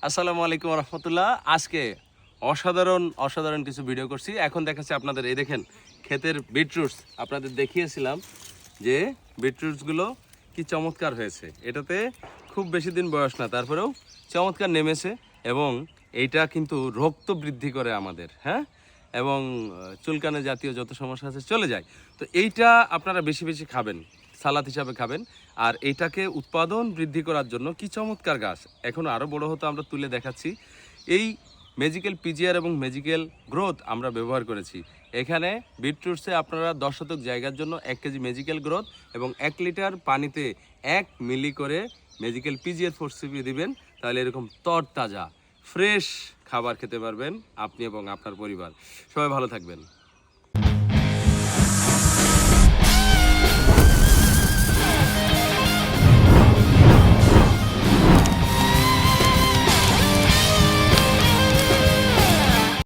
আসসালামু আলাইকুম রহমতুল্লাহ। আজকে অসাধারণ কিছু ভিডিও করছি। এখন দেখাচ্ছি আপনাদের, এই দেখেন ক্ষেতের বিটরুটস। আপনাদের দেখিয়েছিলাম যে বিটরুটসগুলো কি চমৎকার হয়েছে। এটাতে খুব বেশি দিন বয়স না, তারপরেও চমৎকার নেমেছে। এবং এইটা কিন্তু রক্ত বৃদ্ধি করে আমাদের, হ্যাঁ, এবং চুলকানি জাতীয় যত সমস্যা আছে চলে যায়। তো এইটা আপনারা বেশি বেশি খাবেন, সালাদ হিসাবে খাবেন। আর এইটাকে উৎপাদন বৃদ্ধি করার জন্য কি চমৎকার গাছ, এখনও আরও বড় হতো, আমরা তুলে দেখাচ্ছি। এই ম্যাজিক্যাল পিজিআর এবং ম্যাজিক্যাল গ্রোথ আমরা ব্যবহার করেছি এখানে। বিটরুটসে আপনারা 10 শতক জায়গার জন্য 1 কেজি ম্যাজিক্যাল গ্রোথ এবং 1 লিটার পানিতে 1 মিলি করে ম্যাজিক্যাল পিজিআর 4CP দিবেন। তাহলে এরকম তরতাজা ফ্রেশ খাবার খেতে পারবেন আপনি এবং আপনার পরিবার। সবাই ভালো থাকবেন।